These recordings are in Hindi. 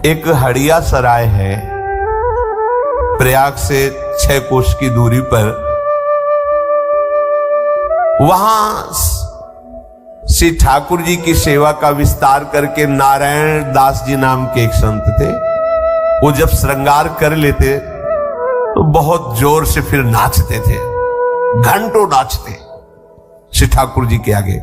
एक हड़िया सराय है, प्रयाग से 6 कोस की दूरी पर। वहां श्री ठाकुर जी की सेवा का विस्तार करके नारायण दास जी नाम के एक संत थे। वो जब श्रृंगार कर लेते तो बहुत जोर से फिर नाचते थे, घंटों नाचते श्री ठाकुर जी के आगे।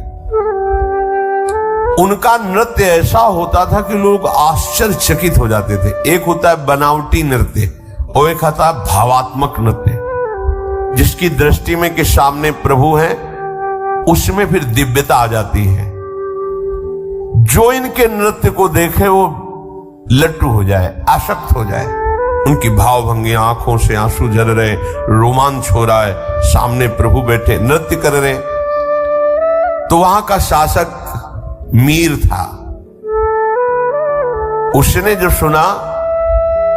उनका नृत्य ऐसा होता था कि लोग आश्चर्यचकित हो जाते थे। एक होता है बनावटी नृत्य और एक होता है भावात्मक नृत्य, जिसकी दृष्टि में के सामने प्रभु हैं, उसमें फिर दिव्यता आ जाती है। जो इनके नृत्य को देखे वो लट्टू हो जाए, आसक्त हो जाए। उनकी भावभंगी, आंखों से आंसू झर रहे, रोमांच हो रहा है, सामने प्रभु बैठे नृत्य कर रहे। तो वहां का शासक मीर था। उसने जो सुना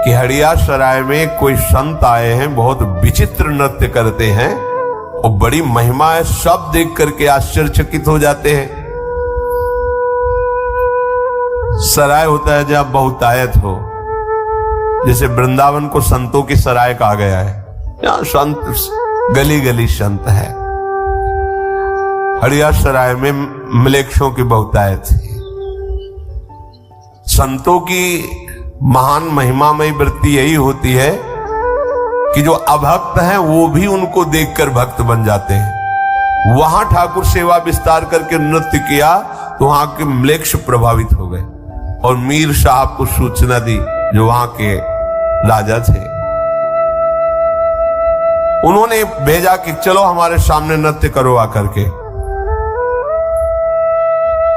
कि हड़िया सराय में कोई संत आए हैं, बहुत विचित्र नृत्य करते हैं और बड़ी महिमा है, सब देख करके आश्चर्यचकित हो जाते हैं। सराय होता है जहां बहुतायत हो, जैसे वृंदावन को संतों की सराय कहा गया है। यहां संत गली गली संत है। हड़िया सराय में मलेच्छों की बहुतायत थी। संतों की महान महिमामयी वृत्ति यही होती है कि जो अभक्त हैं वो भी उनको देखकर भक्त बन जाते हैं। वहां ठाकुर सेवा विस्तार करके नृत्य किया तो वहां के मलेच्छ प्रभावित हो गए और मीर साहब को सूचना दी, जो वहां के राजा थे। उन्होंने भेजा कि चलो हमारे सामने नृत्य करो आकर के।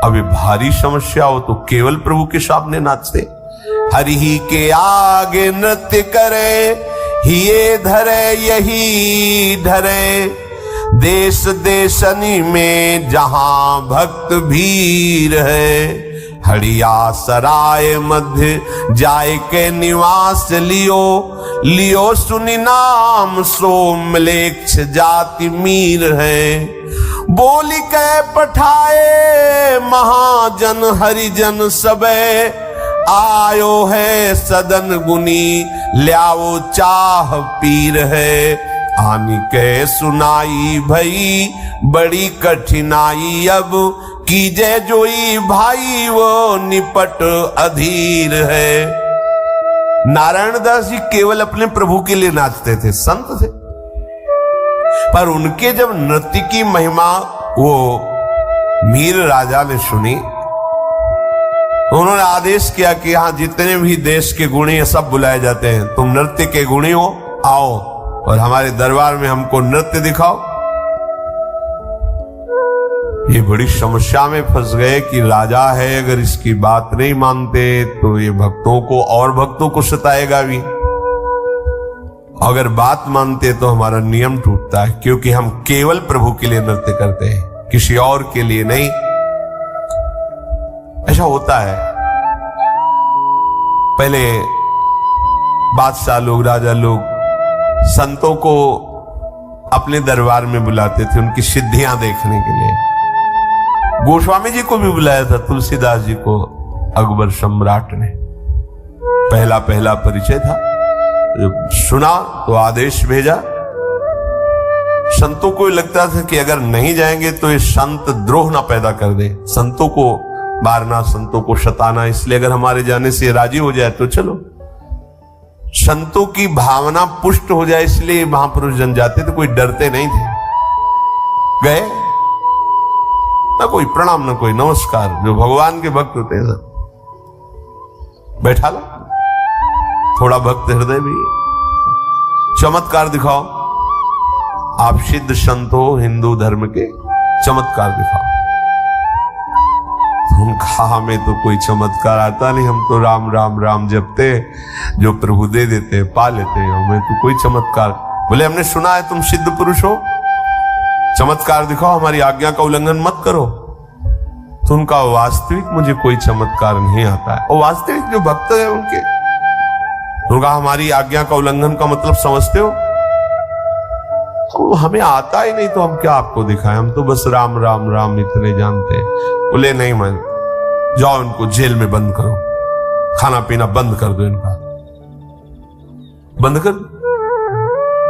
अभी भारी समस्या हो तो केवल प्रभु के सामने नाचते। हरि ही के आगे नृत्य करे, हिये धरे यही धरे, देश देशनी में जहां भक्त भीड़ है। हड़िया सराय मध्य जाय के निवास लियो, लियो सुनि नाम सो मलेच्छ जाति मीर है। बोली के पठाए महाजन हरिजन सबे, आयो है सदन गुनी ल्याओ चाह पीर है। आनी के सुनाई भई बड़ी कठिनाई, अब कीजे जोई भाई वो निपट अधीर है। नारायण दास जी केवल अपने प्रभु के लिए नाचते थे, संत थे, पर उनके जब नृत्य की महिमा वो मीर राजा ने सुनी, उन्होंने आदेश किया कि यहां जितने भी देश के गुणी हैं सब बुलाए जाते हैं, तुम नृत्य के गुणी हो, आओ और हमारे दरबार में हमको नृत्य दिखाओ। ये बड़ी समस्या में फंस गए कि राजा है, अगर इसकी बात नहीं मानते तो ये भक्तों को और भक्तों को सताएगा भी, अगर बात मानते तो हमारा नियम टूटता है, क्योंकि हम केवल प्रभु के लिए नृत्य करते हैं, किसी और के लिए नहीं। ऐसा होता है। पहले बादशाह लोग, राजा लोग संतों को अपने दरबार में बुलाते थे उनकी सिद्धियां देखने के लिए। गोस्वामी जी को भी बुलाया था, तुलसीदास जी को अकबर सम्राट ने। पहला पहला परिचय था। जब सुना तो आदेश भेजा। संतों को लगता था कि अगर नहीं जाएंगे तो ये संत द्रोह ना पैदा कर दे, संतों को मारना, संतों को सताना, इसलिए अगर हमारे जाने से राजी हो जाए तो चलो। संतों की भावना पुष्ट हो जाए इसलिए महापुरुष जन जाते थे, कोई डरते नहीं थे। गए ना कोई प्रणाम ना कोई नमस्कार, जो भगवान के भक्त होते हैं सब बैठा लो, थोड़ा भक्त हृदय भी, चमत्कार दिखाओ, आप सिद्ध संत हो हिंदू धर्म के, चमत्कार दिखाओ। उनका हमें तो कोई चमत्कार आता नहीं, हम तो राम राम राम जपते, जो प्रभु दे देते पा लेते, हमें तो कोई चमत्कार। बोले हमने सुना है तुम सिद्ध पुरुष हो, चमत्कार दिखाओ, हमारी आज्ञा का उल्लंघन मत करो। तो उनका वास्तविक मुझे कोई चमत्कार नहीं आता है। और वास्तविक जो भक्त है उनका हमारी आज्ञा का उल्लंघन का मतलब समझते हो? तो हमें आता ही नहीं तो हम क्या आपको दिखाएं, हम तो बस राम राम राम इतने जानते हैं। बोले नहीं, मैं जाओ इनको जेल में बंद करो। खाना पीना बंद कर दो इनका, बंद कर,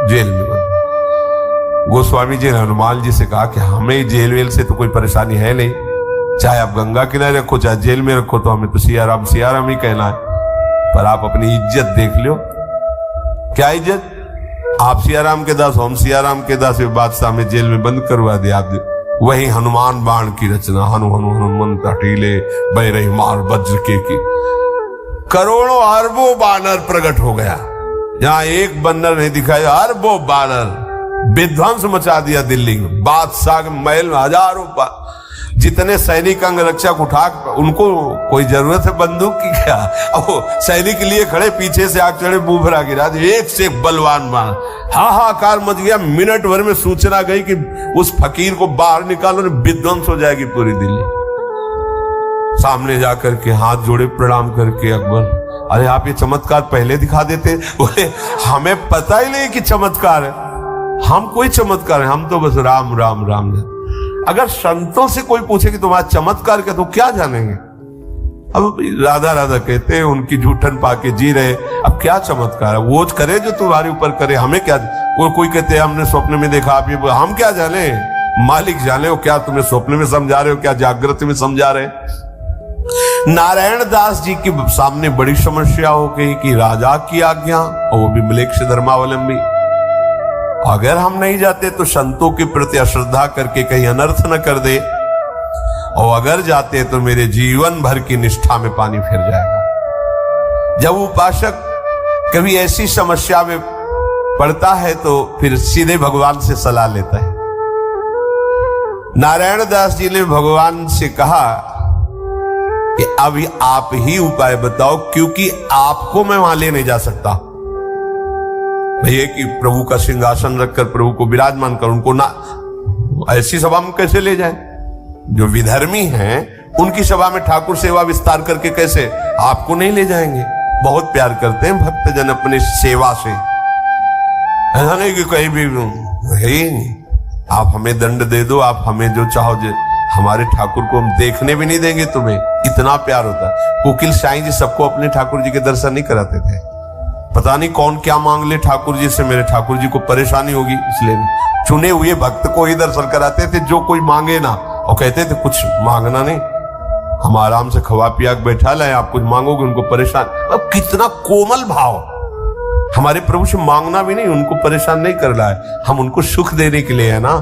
जेल में बंद। गोस्वामी जी ने हनुमान जी से कहा कि हमें जेल वेल से तो कोई परेशानी है नहीं, चाहे आप गंगा किनारे रखो चाहे जेल में रखो, तो हमें तो सियाराम सियाराम ही कहना है, पर आप अपनी इज्जत देख लो। क्या इज्जत? आप सियाराम के दास, हम सियाराम के दास, बादशाह में जेल में बंद करवा दिया आप। वही हनुमान बाण की रचना, हनु हनु हनुमंत हटीले बह रही मार वज्र के की, करोड़ों अरबों बानर प्रकट हो गया। जहां एक बंदर नहीं दिखाया, अरबों बानर विध्वंस मचा दिया दिल्ली में। बादशाह के महल में हजारों जितने सैनिक अंग रक्षक उठा, उनको कोई जरूरत है बंदूक की क्या? अब सैनिक लिए खड़े, पीछे से आग चढ़े, बुभरा गिरा, एक से एक बलवान बाण, हाहाकार मच गया। मिनट भर में सूचना गई कि उस फकीर को बाहर निकालो, विध्वंस हो जाएगी पूरी दिल्ली। सामने जाकर के हाथ जोड़े प्रणाम करके अकबर, अरे आप ये चमत्कार पहले दिखा देते। बोले हमें पता ही नहीं कि चमत्कार है, हम कोई चमत्कार है, हम तो बस राम राम राम। अगर संतों से कोई पूछे कि तुम्हारा चमत्कार क्या, तो क्या जानेंगे? अब राधा राधा कहते हैं, उनकी जूठन पाके जी रहे, अब क्या चमत्कार है? वो करे जो तुम्हारे ऊपर करे, हमें क्या? कोई कहते हैं हमने स्वप्न में देखा, आप ये, हम क्या जाने? मालिक जाने। हो क्या तुम्हें स्वप्न में समझा रहे हो, क्या जागृत में समझा रहे? नारायण दास जी के सामने बड़ी समस्या हो गई कि राजा की आज्ञा, और वो भी म्लेच्छ धर्मावलंबी, अगर हम नहीं जाते तो संतों के प्रति अश्रद्धा करके कहीं अनर्थ न कर दे, और अगर जाते तो मेरे जीवन भर की निष्ठा में पानी फिर जाएगा। जब उपासक कभी ऐसी समस्या में पड़ता है तो फिर सीधे भगवान से सलाह लेता है। नारायण दास जी ने भगवान से कहा कि अभी आप ही उपाय बताओ, क्योंकि आपको मैं वहां ले नहीं जा सकता। भैया कि प्रभु का सिंहासन रखकर प्रभु को विराजमान कर, उनको ना ऐसी सभा में कैसे ले जाए? जो विधर्मी हैं उनकी सभा में ठाकुर सेवा विस्तार करके कैसे? आपको नहीं ले जाएंगे। बहुत प्यार करते हैं भक्तजन अपने सेवा से, ऐसा नहीं कि कहीं भी है आप हमें दंड दे दो, आप हमें जो चाहो, हमारे ठाकुर को हम देखने भी नहीं देंगे तुम्हें, इतना प्यार होता है। कोकिल साईं जी सबको अपने ठाकुर जी के दर्शन नहीं कराते थे, पता नहीं कौन क्या मांग ले ठाकुर जी से, मेरे ठाकुर जी को परेशानी होगी इसलिए चुने हुए भक्त को ही दर्शन कराते थे, जो कोई मांगे ना, और कहते थे कुछ मांगना नहीं, हम आराम से खवा पिया बैठा लाए, आप कुछ मांगोगे उनको परेशान। अब कितना कोमल भाव, हमारे प्रभु से मांगना भी नहीं, उनको परेशान नहीं कर रहा है, हम उनको सुख देने के लिए है ना,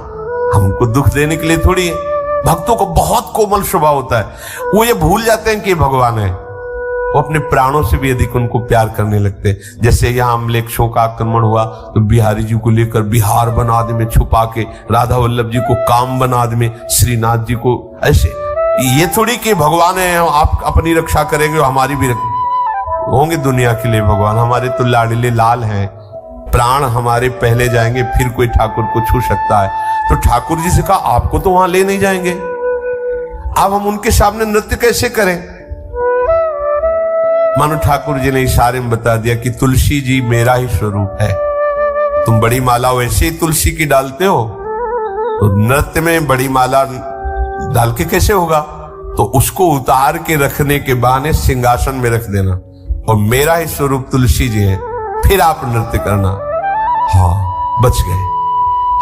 हम उनको दुख देने के लिए थोड़ी है। भक्तों को बहुत कोमल स्वभाव होता है, वो ये भूल जाते हैं कि भगवान है, वो अपने प्राणों से भी अधिक उनको प्यार करने लगते हैं। जैसे यहाँ म्लेच्छों का आक्रमण हुआ तो बिहारी जी को लेकर बिहार बनाद में छुपा के राधा वल्लभ जी को काम बनाद में, श्रीनाथ जी को ऐसे, ये थोड़ी कि भगवान है आप अपनी रक्षा करेंगे, हमारी भी होंगे दुनिया के लिए भगवान, हमारे तो लाडले लाल हैं, प्राण हमारे पहले जाएंगे फिर कोई ठाकुर को छू सकता है। तो ठाकुर जी से कहा आपको तो वहां ले नहीं जाएंगे, अब हम उनके सामने नृत्य कैसे करें? मानो ठाकुर जी ने इशारे में बता दिया कि तुलसी जी मेरा ही स्वरूप है, तुम बड़ी माला वैसे ही तुलसी की डालते हो, तो नृत्य में बड़ी माला डाल के कैसे होगा? तो उसको उतार के रखने के बहाने सिंहासन में रख देना, और मेरा ही स्वरूप तुलसी जी है, फिर आप नृत्य करना। हाँ, बच गए,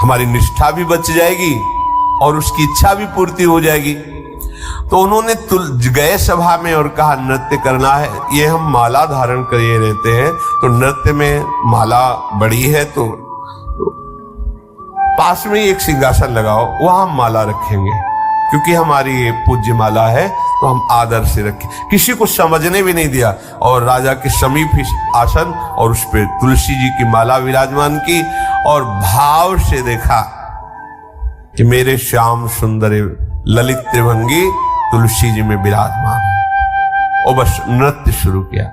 हमारी निष्ठा भी बच जाएगी और उसकी इच्छा भी पूर्ति हो जाएगी। तो उन्होंने गए सभा में और कहा नृत्य करना है, ये हम माला धारण किए रहते हैं, तो नृत्य में माला बड़ी है तो पास में एक सिंहासन लगाओ, वहां हम माला रखेंगे, क्योंकि हमारी ये पूज्य माला है तो हम आदर से रखें। किसी को समझने भी नहीं दिया, और राजा के समीप ही आसन और उस पर तुलसी जी की माला विराजमान की, और भाव से देखा कि मेरे श्याम सुंदर ललित त्रिभंगी तुलसी जी में विराजमान है, और बस नृत्य शुरू किया।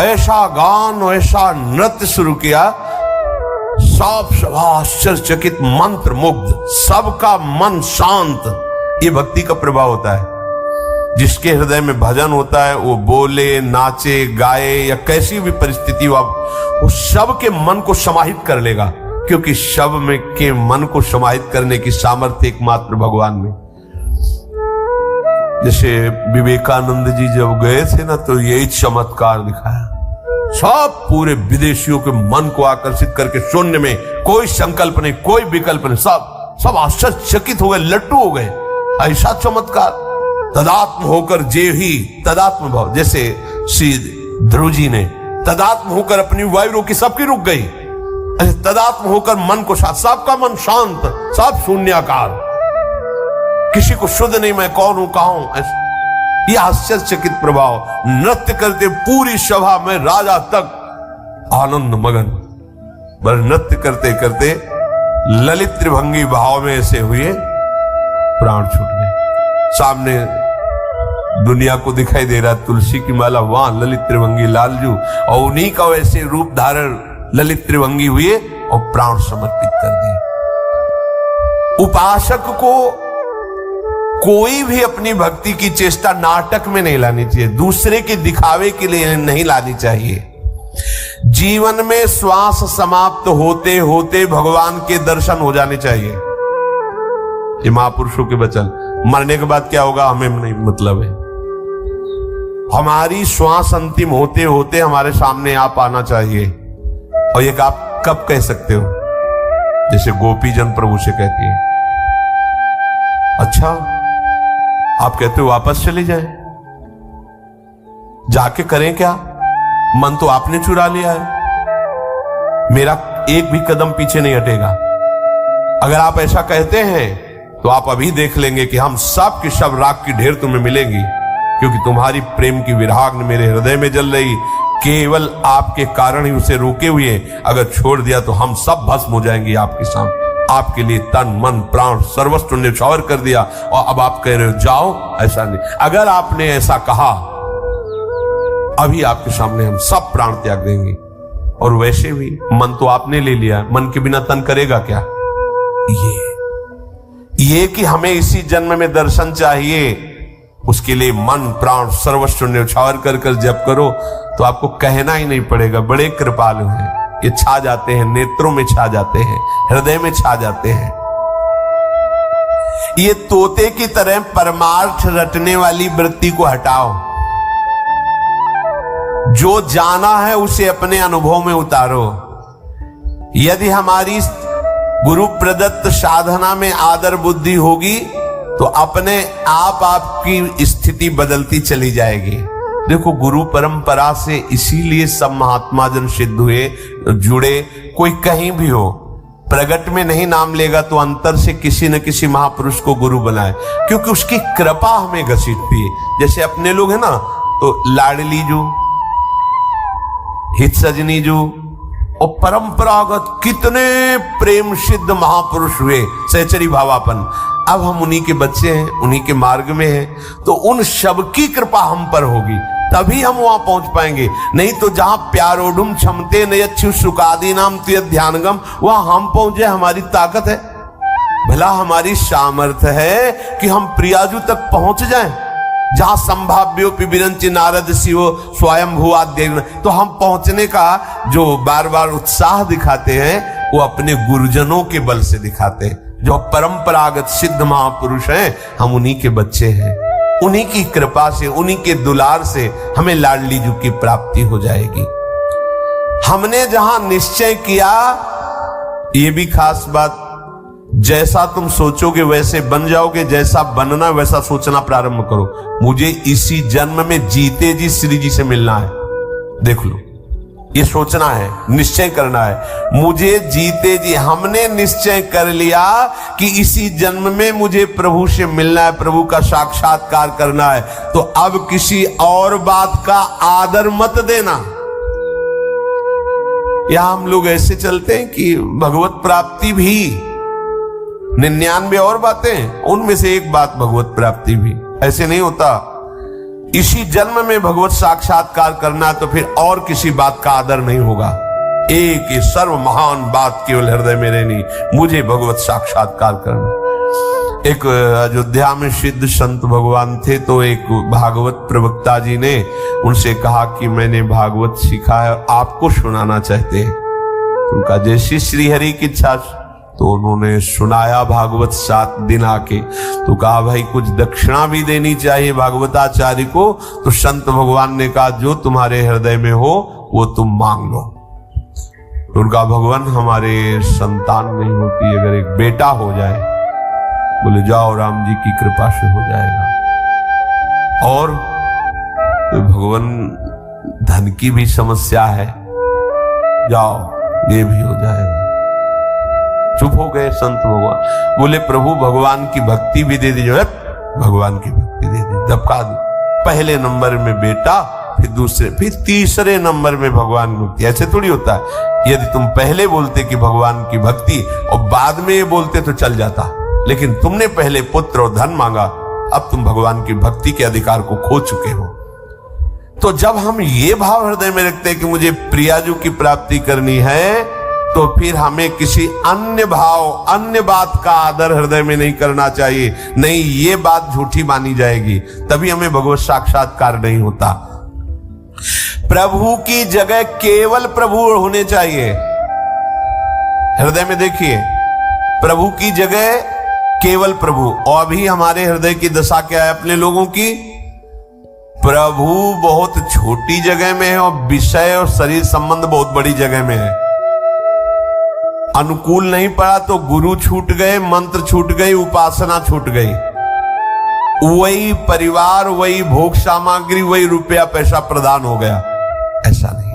ऐसा गान, ऐसा नृत्य शुरू किया, सब सभा आश्चर्यचकित, मंत्र मुग्ध, सबका मन शांत। ये भक्ति का प्रभाव होता है। जिसके हृदय में भजन होता है वो बोले, नाचे, गाए या कैसी भी परिस्थिति हो, वो सबके मन को समाहित कर लेगा, क्योंकि सब में के मन को समाहित करने की सामर्थ्य एकमात्र भगवान में। जैसे विवेकानंद जी जब गए थे ना, तो यही चमत्कार दिखाया। सब पूरे विदेशियों के मन को आकर्षित करके शून्य में, कोई संकल्प नहीं, कोई विकल्प नहीं, सब आश्चर्यचकित हो गए, लट्टू हो गए। ऐसा चमत्कार। तदात्म होकर जे ही तदात्म भाव, जैसे श्री ध्रुव जी ने तदात्म होकर अपनी वायु रोकी, सबकी रुक गई। तदात्म होकर मन को शांत, सबका मन शांत, सब शून्याकार, किसी को शुद्ध नहीं, मैं कौन हूं, कहां हूं। ये आश्चर्यचकित प्रभाव। नृत्य करते पूरी सभा में राजा तक आनंद मगन, पर नृत्य करते करते ललित त्रिभंगी भाव में ऐसे हुए, प्राण छूट गए। सामने दुनिया को दिखाई दे रहा तुलसी की माला, वहां ललित त्रिभंगी लालजू, और उन्हीं का वैसे रूप धारण ललित त्रिभंगी हुए और प्राण समर्पित कर दिए। उपासक को कोई भी अपनी भक्ति की चेष्टा नाटक में नहीं लानी चाहिए, दूसरे के दिखावे के लिए नहीं लानी चाहिए। जीवन में श्वास समाप्त होते होते भगवान के दर्शन हो जाने चाहिए। ये महापुरुषों के वचन। मरने के बाद क्या होगा हमें नहीं मतलब है। हमारी श्वास अंतिम होते होते हमारे सामने आप आना चाहिए। और ये आप कब कह सकते हो? जैसे गोपी जन प्रभु से कहती है, अच्छा आप कहते हो वापस चले जाए, जाके करें क्या, मन तो आपने चुरा लिया है, मेरा एक भी कदम पीछे नहीं हटेगा। अगर आप ऐसा कहते हैं तो आप अभी देख लेंगे कि हम सब की सब राख की ढेर तुम्हें मिलेंगी, क्योंकि तुम्हारी प्रेम की विराग्न मेरे हृदय में जल रही, केवल आपके कारण ही उसे रोके हुए। अगर छोड़ दिया तो हम सब भस्म हो जाएंगे आपके सामने। आपके लिए तन मन प्राण सर्वस्व न्यौछावर कर दिया, और अब आप कह रहे हो जाओ। ऐसा नहीं। अगर आपने ऐसा कहा, अभी आपके सामने हम सब प्राण त्याग देंगे। और वैसे भी मन तो आपने ले लिया, मन के बिना तन करेगा क्या? ये कि हमें इसी जन्म में दर्शन चाहिए, उसके लिए मन प्राण सर्वस्व न्यौछावर कर कर जप करो, तो आपको कहना ही नहीं पड़ेगा। बड़े कृपालु हैं, ये छा जाते हैं, नेत्रों में छा जाते हैं, हृदय में छा जाते हैं। ये तोते की तरह परमार्थ रटने वाली वृत्ति को हटाओ। जो जाना है उसे अपने अनुभव में उतारो। यदि हमारी गुरु प्रदत्त साधना में आदर बुद्धि होगी तो अपने आप आपकी स्थिति बदलती चली जाएगी। देखो, गुरु परंपरा से इसीलिए सब महात्मा जन सिद्ध हुए, जुड़े। कोई कहीं भी हो, प्रगट में नहीं नाम लेगा तो अंतर से किसी न किसी महापुरुष को गुरु बनाए, क्योंकि उसकी कृपा हमें घसीटती है। जैसे अपने लोग हैं ना, तो लाडली जू, हित सजनी जू और परंपरागत कितने प्रेम सिद्ध महापुरुष हुए, सहचरी भावापन। अब हम उन्हीं के बच्चे हैं, उन्हीं के मार्ग में हैं, तो उन सब की कृपा हम पर होगी, तभी हम वहां पहुंच पाएंगे। नहीं तो जहां प्यारोडुम क्षमते नयच्छु सुकादि नाम तुय ध्यानगम, वहां हम पहुंचे, हमारी ताकत है, भला हमारी सामर्थ्य है कि हम प्रियाजू तक पहुंच जाएं, जहां संभाव्योपि विरंचि नारद शिव स्वयं भुआद्य। तो हम पहुंचने का जो बार बार उत्साह दिखाते हैं, वो अपने गुरुजनों के बल से दिखाते हैं, जो परंपरागत सिद्ध महापुरुष हैं। हम उन्हीं के बच्चे हैं, उन्हीं की कृपा से, उन्हीं के दुलार से हमें लाडली जू की प्राप्ति हो जाएगी। हमने जहां निश्चय किया, ये भी खास बात, जैसा तुम सोचोगे वैसे बन जाओगे, जैसा बनना वैसा सोचना प्रारंभ करो। मुझे इसी जन्म में जीते जी श्री जी से मिलना है, देख लो, ये सोचना है, निश्चय करना है। मुझे जीते जी, हमने निश्चय कर लिया कि इसी जन्म में मुझे प्रभु से मिलना है, प्रभु का साक्षात्कार करना है, तो अब किसी और बात का आदर मत देना। या हम लोग ऐसे चलते हैं कि भगवत प्राप्ति भी 99 और बातें, उनमें से एक बात भगवत प्राप्ति भी। ऐसे नहीं होता। इसी जन्म में भगवत साक्षात्कार करना, तो फिर और किसी बात का आदर नहीं होगा। एक ही सर्व महान बात केवल हृदय में रहनी, मुझे भगवत साक्षात्कार करना। एक अयोध्या में सिद्ध संत भगवान थे, तो एक भागवत प्रवक्ता जी ने उनसे कहा कि मैंने भागवत सीखा है, आपको सुनाना चाहते हैं। उनका जैसी श्री हरि की इच्छा। तो उन्होंने सुनाया भागवत 7 दिन आके, तो कहा भाई कुछ दक्षिणा भी देनी चाहिए भागवताचार्य को। तो संत भगवान ने कहा जो तुम्हारे हृदय में हो वो तुम मांग लो। दुर्गा भगवान हमारे संतान नहीं होती, अगर एक बेटा हो जाए, बोले जाओ राम जी की कृपा से हो जाएगा। और तो भगवान धन की भी समस्या है, जाओ ये भी हो जाएगा। चुप हो गए संत भगवान, बोले प्रभु भगवान की भक्ति भी दे दीजिए। भगवान की भक्ति दे दी, दबका दी। पहले नंबर में बेटा, फिर दूसरे, फिर तीसरे नंबर में भगवान भक्ति। ऐसे थोड़ी होता है, यदि तुम पहले बोलते कि भगवान की भक्ति और बाद में ये बोलते तो चल जाता, लेकिन तुमने पहले पुत्र और धन मांगा, अब तुम भगवान की भक्ति के अधिकार को खो चुके हो। तो जब हम ये भाव हृदय में रखते हैं कि मुझे प्रियाजू की प्राप्ति करनी है, तो फिर हमें किसी अन्य भाव, अन्य बात का आदर हृदय में नहीं करना चाहिए। नहीं, ये बात झूठी मानी जाएगी, तभी हमें भगवत साक्षात्कार नहीं होता। प्रभु की जगह केवल प्रभु होने चाहिए। हृदय में देखिए, प्रभु की जगह केवल प्रभु। और अभी हमारे हृदय की दशा क्या है अपने लोगों की? प्रभु बहुत छोटी जगह में है और विषय और शरीर संबंध बहुत बड़ी जगह में है। अनुकूल नहीं पड़ा तो गुरु छूट गए, मंत्र छूट गई, उपासना छूट गई। वही परिवार, वही भोग सामग्री, वही रुपया पैसा प्रदान हो गया। ऐसा नहीं,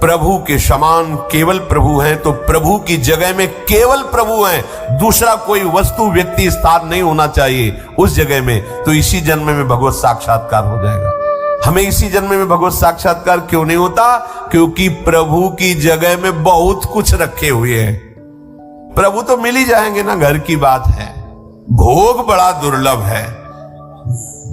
प्रभु के समान केवल प्रभु हैं, तो प्रभु की जगह में केवल प्रभु हैं। दूसरा कोई वस्तु, व्यक्ति, स्थान नहीं होना चाहिए उस जगह में। तो इसी जन्म में भगवत साक्षात्कार हो जाएगा। हमें इसी जन्म में भगवत साक्षात्कार क्यों नहीं होता? क्योंकि प्रभु की जगह में बहुत कुछ रखे हुए हैं। प्रभु तो मिल ही जाएंगे ना, घर की बात है। भोग बड़ा दुर्लभ है,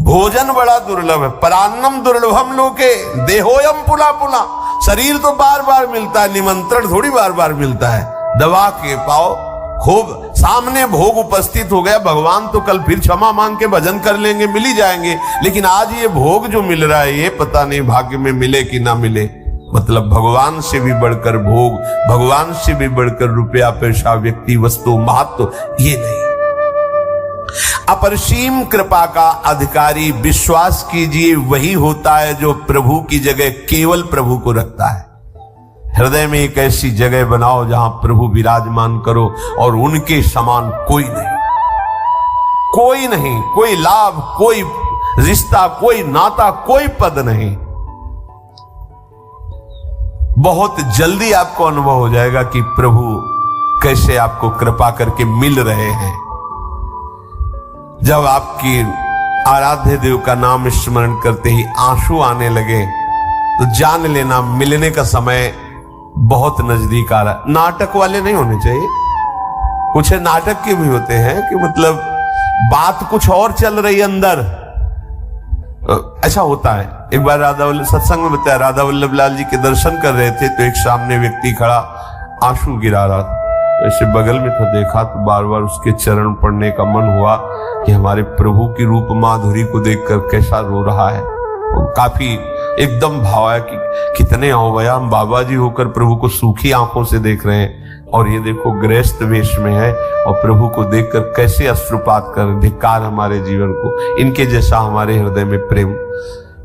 भोजन बड़ा दुर्लभ है। परान्नम दुर्लभम लोके देहोयम पुला पुला। शरीर तो बार बार मिलता है, निमंत्रण थोड़ी बार बार मिलता है। दबा के पाओ, खूब सामने भोग उपस्थित हो गया, भगवान तो कल फिर क्षमा मांग के भजन कर लेंगे, मिल ही जाएंगे। लेकिन आज ये भोग जो मिल रहा है, ये पता नहीं भाग्य में मिले कि ना मिले। मतलब भगवान से भी बढ़कर भोग, भगवान से भी बढ़कर रुपया पैसा, व्यक्ति, वस्तु, महत्व, ये नहीं। अपरसीम कृपा का अधिकारी, विश्वास कीजिए, वही होता है जो प्रभु की जगह केवल प्रभु को रखता है। हृदय में एक ऐसी जगह बनाओ जहां प्रभु विराजमान करो, और उनके समान कोई नहीं, कोई नहीं, कोई लाभ, कोई रिश्ता, कोई नाता, कोई पद नहीं। बहुत जल्दी आपको अनुभव हो जाएगा कि प्रभु कैसे आपको कृपा करके मिल रहे हैं। जब आपकी आराध्य देव का नाम स्मरण करते ही आंसू आने लगे, तो जान लेना मिलने का समय बहुत नजदीक आ रहा। नाटक वाले नहीं होने चाहिए, कुछ नाटक के भी होते हैं कि मतलब बात कुछ और चल रही है अंदर। ऐसा होता है। एक बार राधा वल्लभ सत्संग में बताया, राधा वल्लभ लाल जी के दर्शन कर रहे थे, तो एक सामने व्यक्ति खड़ा आंसू गिरा रहा था। ऐसे बगल में था, देखा तो बार बार उसके चरण पड़ने का मन हुआ कि हमारे प्रभु की रूप माधुरी को देखकर कैसा रो रहा है। काफी एकदम भाव आया कि कितने अवया हम बाबा जी होकर प्रभु को सूखी आंखों से देख रहे हैं, और ये देखो गृहस्थ वेश में है और प्रभु को देखकर कैसे अश्रुपात कर। धिक्कार हमारे जीवन को, इनके जैसा हमारे हृदय में प्रेम।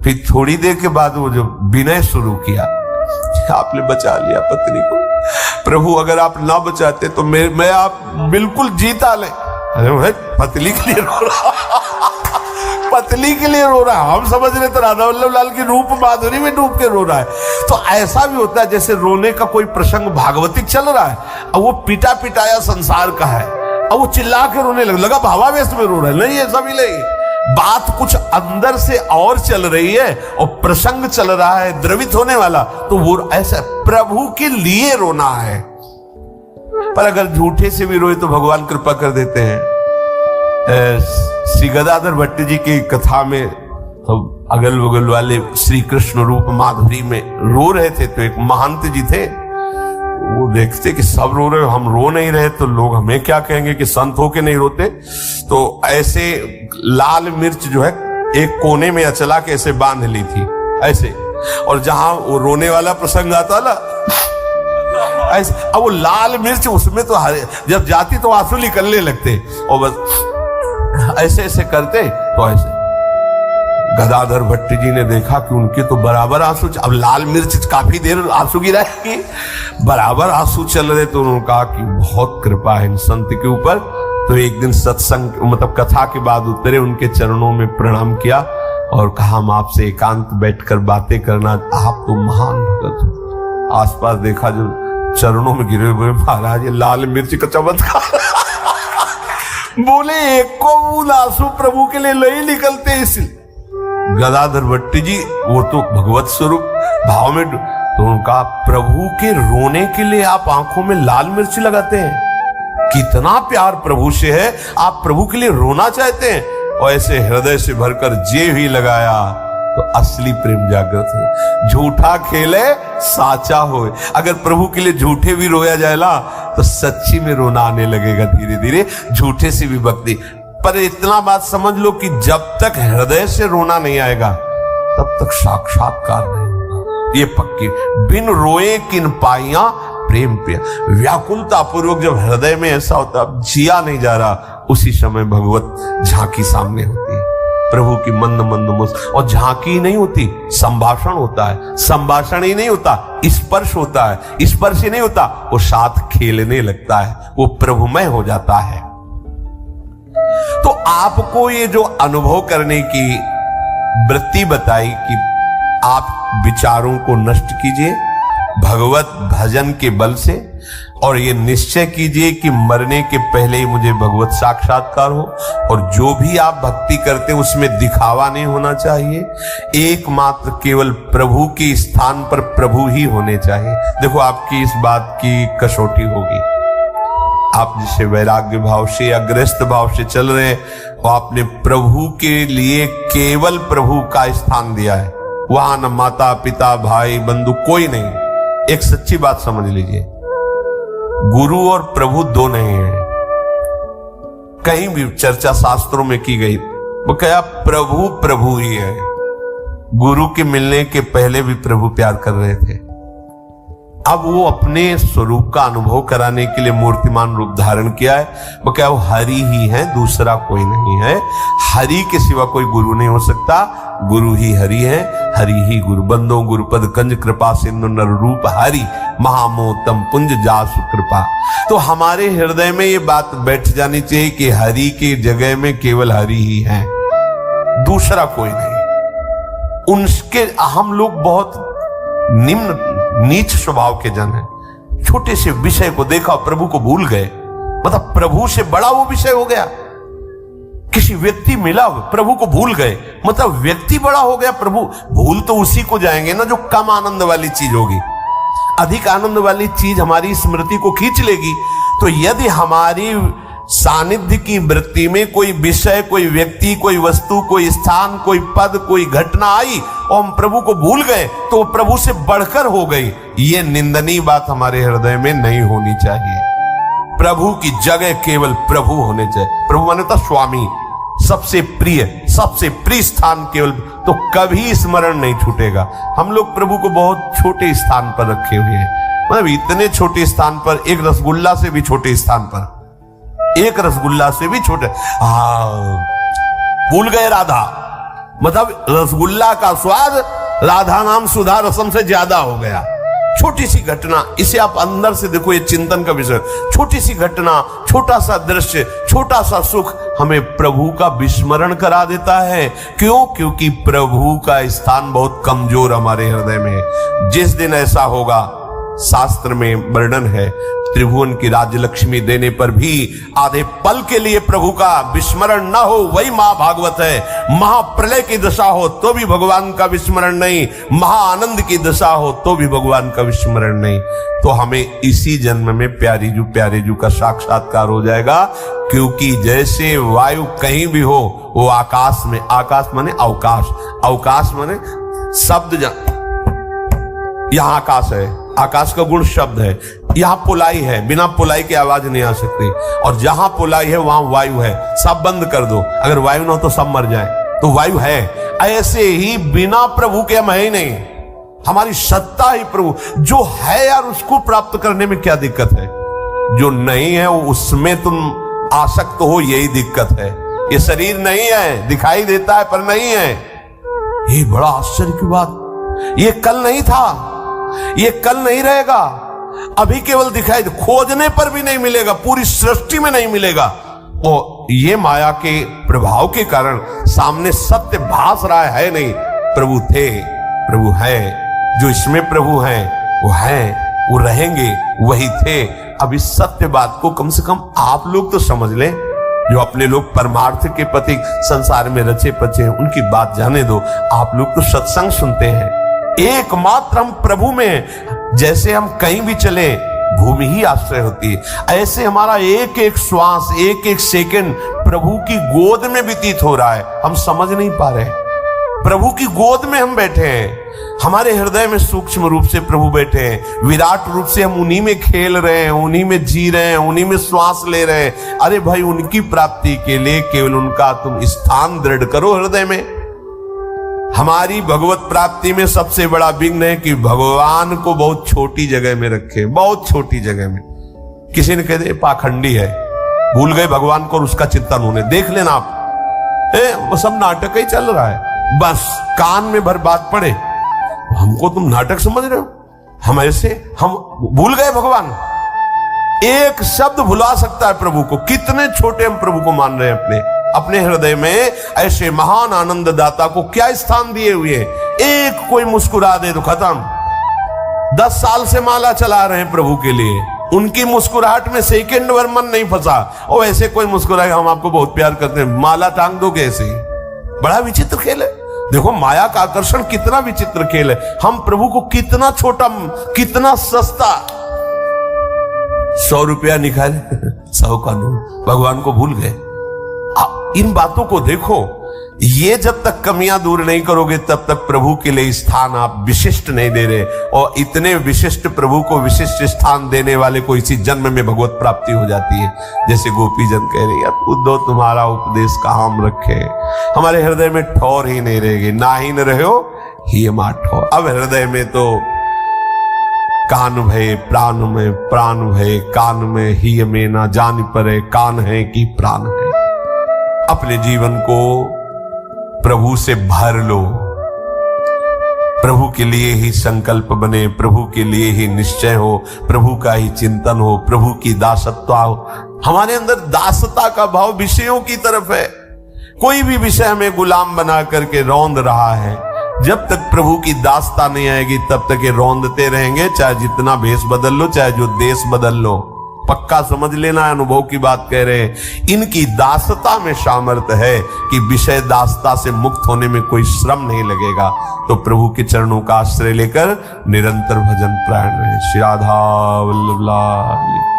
फिर थोड़ी देर के बाद वो जो विनय शुरू किया, आपने बचा लिया पत्नी को, प्रभु अगर आप ना बचाते तो मैं आप बिल्कुल जीता ले। अरे भाई पतली के लिए रो रहा पतली के लिए रो रहा है। हम समझ रहे तो राधा वल्लभ लाल की रूप माधुरी में डूब के रो रहा है। तो ऐसा भी होता है जैसे रोने का कोई प्रसंग भागवतिक चल रहा है, अब वो पिटा पिटाया संसार का है, अब वो चिल्ला के रोने लगा भावावेश में रो रहा है। नहीं, ऐसा भी नहीं, बात कुछ अंदर से और चल रही है और प्रसंग चल रहा है द्रवित होने वाला, तो वो ऐसा प्रभु के लिए रोना है। पर अगर झूठे से भी रोए तो भगवान कृपा कर देते हैं। श्री गदाधर भट्ट जी की कथा में तो अगल बगल वाले श्री कृष्ण रूप माधुरी में रो रहे थे, तो एक महंत जी थे, वो देखते कि सब रो रहे, हम रो नहीं रहे, तो लोग हमें क्या कहेंगे कि संत होके नहीं रोते। तो ऐसे लाल मिर्च जो है एक कोने में अचला के ऐसे बांध ली थी ऐसे, और जहां वो रोने वाला प्रसंग आता ना, ऐसे। अब वो लाल मिर्च उसमें तो जब जाती तो आंसू निकलने लगते, और बस ऐसे ऐसे करते तो ऐसे। गदाधर भट्ट जी ने देखा कि उनके तो बराबर आंसू, अब लाल मिर्च काफी देर आंसू गिराएगी, बराबर आंसू चल रहे, तो उन्होंने कहा कि बहुत कृपा है इन संत के ऊपर। तो एक दिन सत्संग मतलब कथा के बाद उतरे, उनके चरणों में प्रणाम किया और कहा हम आपसे एकांत बैठकर बातें करना, आप तो महान भगत हो। आसपास देखा जो चरणों में गिरे हुए, महाराज ये लाल मिर्च का चमत्कार बोले एक को बूंद आंसू प्रभु के लिए नहीं निकलते। इसलिए गदाधर भट्ट जी वो तो भगवत स्वरूप भाव में, तो उनका प्रभु के रोने के लिए आप आंखों में लाल मिर्च लगाते हैं, कितना प्यार प्रभु से है, आप प्रभु के लिए रोना चाहते हैं। और ऐसे हृदय से भरकर जे भी लगाया तो असली प्रेम जागृत हो। झूठा खेले साचा होए, अगर प्रभु के लिए झूठे भी रोया जाए ना तो सच्ची में रोना आने लगेगा धीरे धीरे, झूठे से भी भक्ति। पर इतना बात समझ लो कि जब तक हृदय से रोना नहीं आएगा तब तक साक्षात्कार नहीं होगा, ये पक्की। बिन रोए किन पाइया प्रेम पे, व्याकुलता पूर्वक जब हृदय में ऐसा होता अब जिया नहीं जा रहा, उसी समय भगवत झांकी सामने होती है, प्रभु की मंद मंद मुस्कान। और झांकी ही नहीं होती, संभाषण होता है, संभाषण ही नहीं होता, स्पर्श होता है, स्पर्श ही नहीं होता, वो साथ खेलने लगता है, वो प्रभुमय हो जाता है। तो आपको ये जो अनुभव करने की वृत्ति बताई कि आप विचारों को नष्ट कीजिए भगवत भजन के बल से, और ये निश्चय कीजिए कि मरने के पहले ही मुझे भगवत साक्षात्कार हो, और जो भी आप भक्ति करते हैं उसमें दिखावा नहीं होना चाहिए, एकमात्र केवल प्रभु के स्थान पर प्रभु ही होने चाहिए। देखो आपकी इस बात की कसौटी होगी, आप जिसे वैराग्य भाव से या गृहस्थ भाव से चल रहे हैं, वो आपने प्रभु के लिए केवल प्रभु का स्थान दिया है, वहां न माता पिता भाई बंधु कोई नहीं। एक सच्ची बात समझ लीजिए, गुरु और प्रभु दो नहीं है। कहीं भी चर्चा शास्त्रों में की गई, वो कहा प्रभु प्रभु ही है। गुरु के मिलने के पहले भी प्रभु प्यार कर रहे थे, अब वो अपने स्वरूप का अनुभव कराने के लिए मूर्तिमान रूप धारण किया है। वो क्या वो हरि ही है, दूसरा कोई नहीं है। हरि के सिवा कोई गुरु नहीं हो सकता, गुरु ही हरि है, हरि ही गुरु। बंदो गुरुपद कंज कृपा सिंधु नर रूप हरि, महामोतम पुंज जासु कृपा। तो हमारे हृदय में ये बात बैठ जानी चाहिए कि हरि की जगह में केवल हरि ही है, दूसरा कोई नहीं। उनके हम लोग बहुत निम्न नीच स्वभाव के जन हैं। छोटे से विषय को देखा, प्रभु को भूल गए, मतलब प्रभु से बड़ा वो विषय हो गया। किसी व्यक्ति मिला, प्रभु को भूल गए, मतलब व्यक्ति बड़ा हो गया, प्रभु भूल तो उसी को जाएंगे ना जो कम आनंद वाली चीज होगी। अधिक आनंद वाली चीज हमारी स्मृति को खींच लेगी। तो यदि हमारी सानिध्य की वृत्ति में कोई विषय, कोई व्यक्ति, कोई वस्तु, कोई स्थान, कोई पद, कोई घटना आई और हम प्रभु को भूल गए तो वो प्रभु से बढ़कर हो गई, ये निंदनीय बात हमारे हृदय में नहीं होनी चाहिए। प्रभु की जगह केवल प्रभु होने चाहिए। प्रभु माने तो स्वामी, सबसे प्रिय स्थान केवल, तो कभी स्मरण नहीं छूटेगा। हम लोग प्रभु को बहुत छोटे स्थान पर रखे हुए हैं, मतलब इतने छोटे स्थान पर, एक रसगुल्ला से भी छोटे स्थान पर, एक रसगुल्ला से भी छोटे। भूल गए राधा, मतलब रसगुल्ला का स्वाद राधा नाम सुधा रसम से ज्यादा हो गया। छोटी सी घटना, इसे आप अंदर से देखो, ये चिंतन का विषय। छोटी सी घटना, छोटा सा दृश्य, छोटा सा सुख हमें प्रभु का विस्मरण करा देता है। क्यों? क्योंकि प्रभु का स्थान बहुत कमजोर हमारे हृदय में है। जिस दिन ऐसा होगा, शास्त्र में वर्णन है, त्रिभुवन की राज्य लक्ष्मी देने पर भी आधे पल के लिए प्रभु का विस्मरण न हो, वही महाभागवत है। महाप्रलय की दशा हो तो भी भगवान का विस्मरण नहीं, महाआनंद की दशा हो तो भी भगवान का विस्मरण नहीं। तो हमें इसी जन्म में प्यारे जू का साक्षात्कार हो जाएगा। क्योंकि जैसे वायु कहीं भी हो, वो आकाश में, आकाश माने अवकाश, अवकाश माने शब्द, यहां आकाश है, आकाश का गुण शब्द है। यहां पुलाई है, बिना पुलाई की आवाज नहीं आ सकती, और जहां पुलाई है वहां वायु है। सब बंद कर दो, अगर वायु ना हो तो सब मर जाए, तो वायु है। ऐसे ही बिना प्रभु के हम है ही नहीं। हमारी सत्ता ही प्रभु। जो है यार उसको प्राप्त करने में क्या दिक्कत है, जो नहीं है उसमें तुम आसक्त हो, यही दिक्कत है। ये शरीर नहीं है, दिखाई देता है पर नहीं है। ये बड़ा आश्चर्य की बात। ये कल नहीं था, ये कल नहीं रहेगा, अभी केवल दिखाई, खोजने पर भी नहीं मिलेगा, पूरी सृष्टि में नहीं मिलेगा। और ये माया के प्रभाव के कारण सामने सत्य भास रहा है नहीं। प्रभु थे, प्रभु है, जो इसमें प्रभु हैं वो हैं, वो रहेंगे, वही थे। अब इस सत्य बात को कम से कम आप लोग तो समझ लें, जो अपने लोग परमार्थ के पति संसार में रचे पचे हैं, उनकी बात जाने दो। आप लोग तो सत्संग सुनते हैं, एकमात्र हम प्रभु में, जैसे हम कहीं भी चले भूमि ही आश्रय होती है, ऐसे हमारा एक एक श्वास, एक एक सेकंड प्रभु की गोद में व्यतीत हो रहा है। हम समझ नहीं पा रहे, प्रभु की गोद में हम बैठे हैं, हमारे हृदय में सूक्ष्म रूप से प्रभु बैठे हैं, विराट रूप से हम उन्हीं में खेल रहे हैं, उन्हीं में जी रहे हैं, उन्हीं में श्वास ले रहे हैं। अरे भाई, उनकी प्राप्ति के लिए केवल उनका तुम स्थान दृढ़ करो हृदय में। हमारी भगवत प्राप्ति में सबसे बड़ा विघ्न है कि भगवान को बहुत छोटी जगह में रखे, बहुत छोटी जगह में। किसी ने कह दे पाखंडी है, भूल गए भगवान को और उसका चिंतन होने। देख लेना आप, वो सब नाटक ही चल रहा है, बस कान में भर बात पड़े, हमको तुम नाटक समझ रहे हो। हम ऐसे, हम भूल गए भगवान। एक शब्द भुला सकता है प्रभु को। कितने छोटे हम प्रभु को मान रहे हैं अपने हृदय में। ऐसे महान आनंद दाता को क्या स्थान दिए हुए हैं। एक कोई मुस्कुरा दे तो खत्म। 10 साल से माला चला रहे हैं प्रभु के लिए, उनकी मुस्कुराहट में सेकंड भर मन नहीं फंसा। और ऐसे कोई मुस्कुराए, हम आपको बहुत प्यार करते हैं, माला टांग दो कैसे। बड़ा विचित्र खेल है। देखो माया का आकर्षण कितना विचित्र खेल है। हम प्रभु को कितना छोटा, कितना सस्ता, 100 रुपया निकाले 100 का नोट, भगवान को भूल गए। इन बातों को देखो, ये जब तक कमियां दूर नहीं करोगे तब तक प्रभु के लिए स्थान आप विशिष्ट नहीं दे रहे। और इतने विशिष्ट प्रभु को विशिष्ट स्थान देने वाले को इसी जन्म में भगवत प्राप्ति हो जाती है। जैसे गोपी जन कह रही है, उद्धव तुम्हारा उपदेश कहाँ हम रखे, हमारे हृदय में ठौर ही नहीं रहेगी, ना ही न रहो ही मा ठौर। अब हृदय में तो कान भय प्राण में, प्राण भय कान में, ही में ना जान परे कान है कि प्राण है। अपने जीवन को प्रभु से भर लो, प्रभु के लिए ही संकल्प बने, प्रभु के लिए ही निश्चय हो, प्रभु का ही चिंतन हो, प्रभु की दासत्व हो। हमारे अंदर दासता का भाव विषयों की तरफ है। कोई भी विषय हमें गुलाम बना करके रौंद रहा है, जब तक प्रभु की दासता नहीं आएगी तब तक ये रौंदते रहेंगे, चाहे जितना भेष बदल लो, चाहे जो देश बदल लो। पक्का समझ लेना, अनुभव की बात कह रहे हैं। इनकी दासता में सामर्थ्य है कि विषय दासता से मुक्त होने में कोई श्रम नहीं लगेगा। तो प्रभु के चरणों का आश्रय लेकर निरंतर भजन प्राण रहे। श्री राधा वल्लभ लाल।